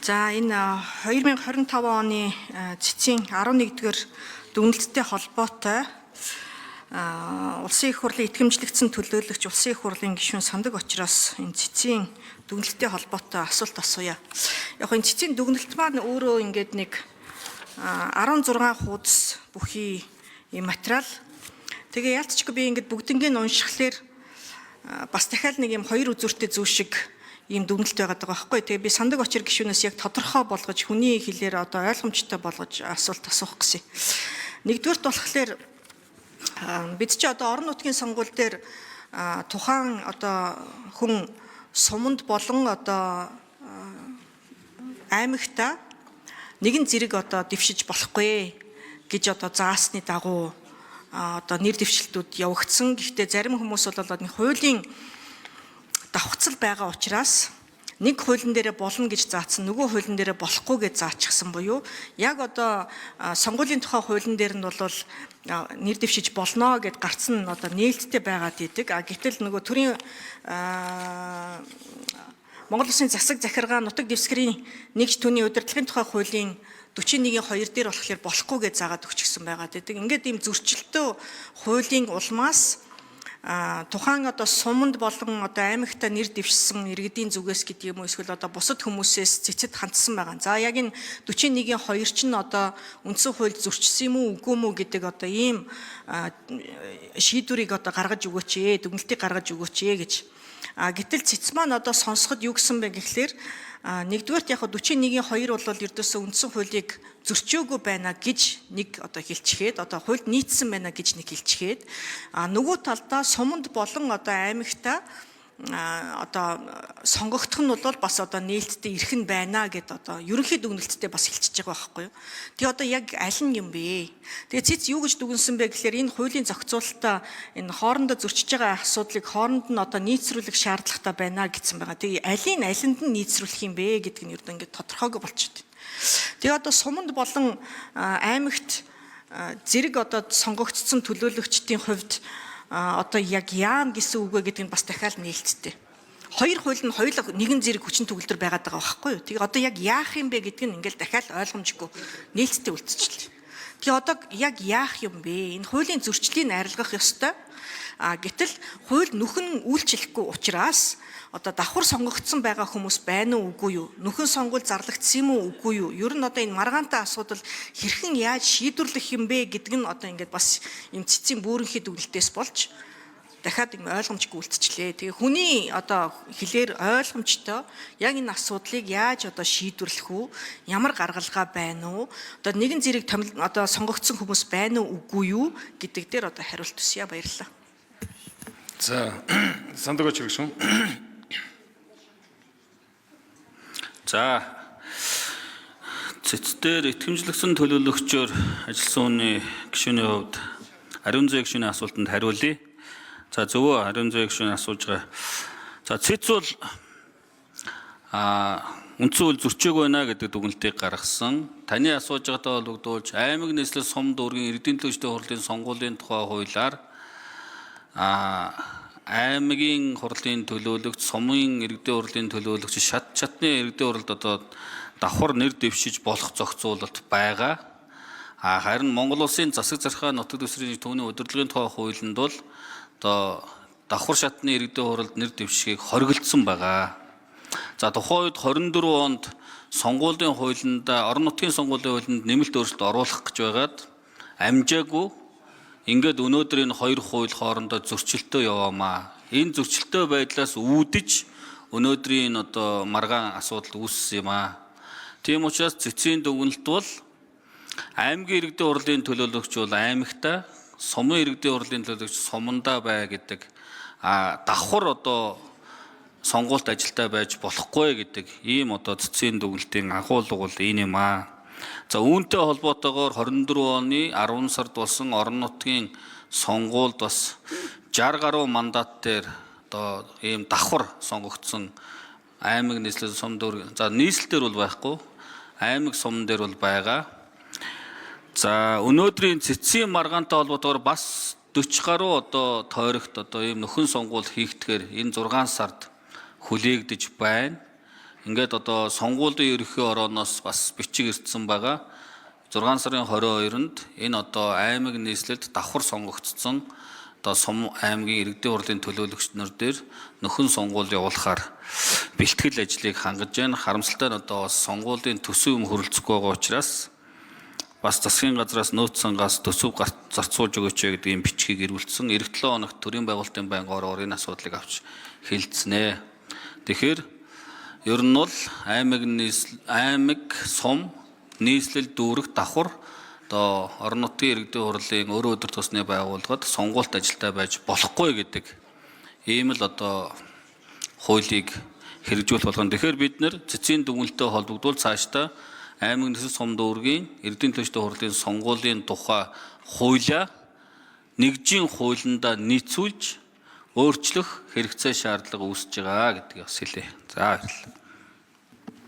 За энэ 2025 оны цэцгийн 11-р дүгнэлттэй холбоотой Улсын их хурлын итгэмжлэгдсэн төлөөлөгч Улсын их хурлын гишүүн сандаг учраас энэ цэцгийн дүгнэлттэй холбоотой асуулт асууя. Яг энэ цэцгийн дүгнэлт маань өөрөө ингээд нэг 16 хуудас бүхий юм материал. Тэгээ яалтчгүй би ингээд бүгднийг уншихлаар бас дахиад нэг юм хоёр үзүүртэй зүйл шиг ийм дүгнэлт байгаад байгаа байхгүй. Тэгээ би сандаг очир гишүүнээс яг тодорхой болгож хүний хэлээр одоо ойлгомжтой болгож асуулт асуух гэсэн. Нэгдүгээрт болохоор бид чи одоо орон нутгийн сонгуул дээр тухайн одоо хүн суманд болон одоо аймагта нэгэн зэрэг одоо дэвшиж болохгүй гэж одоо заасны дагуу одоо нэр дэвшилтүүд явагдсан. Гэхдээ зарим хүмүүс бол нэг хуулийн давхцал байгаа учраас нэг хуулийн дээрээ болно гэж заасан, нөгөө хуулийн дээрээ болохгүй гэж заачихсан буюу яг одоо сонгуулийн тухай хуулийн дээр нь бол нэр дэвшиж болно гэд гарцсан нь одоо нээлттэй байгаад идэг. Гэтэл нөгөө төрийн Монгол Улсын засаг захиргаа нутаг дэвсгэрийн нэгж түүний удирдлагын тухай хуулийн 41-2 дээр болохоор болохгүй гэж заагаад өгчихсөн байгаад идэг. Ингээд ийм зөрчилтөө хуулийн улмаас тухайн одоо суманд болон одоо аймагта нэр дэвшсэн иргэдийн зүгээс гэдэг юм уу эсвэл одоо бусад хүмүүсээс цэцэд хандсан байгаа. За яг энэ 41-2 чинь одоо үндсэн хууль зөрчсөн юм уу үгүй мүү гэдэг одоо ийм шийдвэрийг одоо гаргаж өгөөч ээ, дүгнэлтийг гаргаж өгөөч ээ гэж. Гэтэл цэц маань одоо сонсоход юу гэсэн бэ гэхлээр нэгдүгээрт яг 41-2 бол ердөөсөө үндсэн хуулийг зөрчөөгүй байна гэж нэг одоо хэлчихээд одоо хуульд нийцсэн байна гэж нэг хэлчихээд нөгөө талдаа суманд болон одоо аймагта одоо сонгогдох нь бол бас одоо нээлттэй ирэх нь байна гэд одоо ерөнхий дүгнэлттэй бас хэлчихэж байгаа байхгүй юу. Тэгээ одоо яг аль нь юм бэ? Тэгээ цэц юу гэж дүгнсэн бэ гэхээр энэ хуулийн зохицуулалтаа энэ хоорондоо зөрчиж байгаа асуудлыг хооронд нь одоо нийцрүүлэх шаардлагатай байна гэсэн байгаа. Тэгээ алинд нь нийцрүүлэх юм бэ гэдг нь ердөө ингээд тодорхойгүй болчиход байна. Тэгээ одоо суманд болон аймагт зэрэг одоо сонгогдсон төлөөлөгчдийн хувьд одоо яг яам гэсэн үг вэ гэдэг нь бас дахиад нээлттэй. Хоёр хууль нь хоёулаа нэгэн зэрэг хүчин төгөлдөр байгаад байгаа байхгүй юу? Тэгээ одоо яг яах юм бэ гэдэг нь ингээл дахиад ойлгомжгүй нээлттэй үлдчихлээ. Тэгээ одоо яг яах юм бэ? Энэ хуулийн зөрчлийг арилгах ёстой. Гэтэл хууль нүхэн үйлчлэхгүй учраас одоо давхар сонгогдсон байгаа хүмүүс байна уу үгүй юу? Нөхөн сонгуул зарлагдсан юм уу үгүй юу? Ер нь одоо энэ маргаантай асуудал хэрхэн яаж шийдвэрлэх юм бэ гэдэг нь одоо ингээд бас юм цэцгийн бөөрөнхий дүгнэлтээс болж дахиад ингэ ойлгомжгүй үлдчихлээ. Тэгээ хүний одоо хэлээр ойлгомжтой яг энэ асуудлыг яаж одоо шийдвэрлэх үү? Ямар гаргалгаа байна уу? Одоо нэгэн зэрэг одоо сонгогдсон хүмүүс байна уу үгүй юу гэдэг дээр одоо хариулт өгье. Баярлалаа. За сандаг очир гүшүүн. За цэцдэр итгэмжлэгдсэн төлөөлөгчөөр ажилласан хүний гишүүний хувьд Ариун зүй гишүүний асуултанд хариулъя. За зөвөө Ариун зүй гишүүний асууж байгаа. За цэц бол үндсэн хууль зөрчөөг байна гэдэг дүгнэлтийг гаргасан. Таны асууж байгаатай холбогдуулж аймаг нийслэл сум дүүргийн иргэдийн төлөвчдийн хурлын сонгуулийн тухай хуулиар аймгийн хурлын төлөөлөгч, сумын иргэдийн хурлын төлөөлөгч, шатны иргэдийн хурлд одоо давхар нэр дэвшиж болох зохицуулалт байгаа. Харин Монгол Улсын засаг захиргаа нутаг дэвсгэрийн түүний удирдлагын тухай хуулинд бол одоо давхар шатны иргэдийн хурлд нэр дэвшихийг хориглосон байгаа. За тухайн үед 24 онд сонгуулийн хуулинд орон нутгийн сонгуулийн хуулинд нэмэлт өөрчлөлт оруулах гэж байгаад амжаагүй. Ингээд өнөөдөр энэ хоёр хууль хоорондоо зөрчилтөө яваамаа. Энэ зөрчилтөө байдлаас үүдэж өнөөдрийн одоо маргаан асуудал үүссэн юм аа. Тийм учраас цэцгийн дүгнэлт бол аймгийн иргэдийн хурлын төлөөлөгч бол аймагта, сумын иргэдийн хурлын төлөөлөгч сумандаа бай гэдэг давхар одоо сонгуульт ажилтаа байж болохгүй гэдэг ийм одоо цэцгийн дүгнэлтийн агуулга бол энэ юм аа. За үүнтэй холбоотойгоор 24 оны 10 сард болсон орон нутгийн сонгуульд бас 60 гаруй мандат дээр одоо ийм давхар сонгогдсон аймаг нийслэл сум дүүрэг. За нийслэлээр бол байхгүй. Аймаг сум дээр бол байгаа. За өнөөдрийн цэцгийн маргаантай холбоотойгоор бас 40 гаруй одоо тойрогт одоо ийм нөхөн сонгуул хийгдэхээр энэ 6 сард хүлээгдэж байна. ингээд одоо сонгуулийн ерөнхий орооноос бас бичиг ирсэн байгаа. 6 сарын 22-нд энэ одоо аймаг нийслэлд давхар сонгогдсон одоо Сум аймгийн иргэдийн хурлын төлөөлөгч нар дээр нөхөн сонгуул явуулахаар бэлтгэл ажлыг хангаж байна. Харамсалтай нь одоо сонгуулийн төсөв хөрөлцөхгүй байгаа учраас бас засгийн газраас нөөцсангаас төсөв зарцуулж өгөөч гэдэг ийм бичгийг ирүүлсэн. Эх 7 хоногт төрийн байгуулалтын байнгын ороор энэ асуудлыг авч хэлэлцэнэ. Тэгэхээр ер нь бол аймаг сум нийслэл дүүрэх давхар одоо орон нутгийн иргэдийн хурлын өөрөө өдөр тусны байгууллагад сонгуульт ажилтаа байж болохгүй гэдэг ийм л одоо хуулийг хэрэгжүүлэх болгоно. Тэгэхээр бид нэр цэцгийн дүгнэлтэд холбогдвол цаашдаа аймаг нийслэл сум дүүргийн эрдэнэ төстэй хурлын сонгуулийн тухай хуулиа нэгжийн хуулиндаа нийцүүлж өөрчлөх хэрэгцээ шаардлага үүсэж байгаа гэдгийг бас хэлье. За баярлалаа.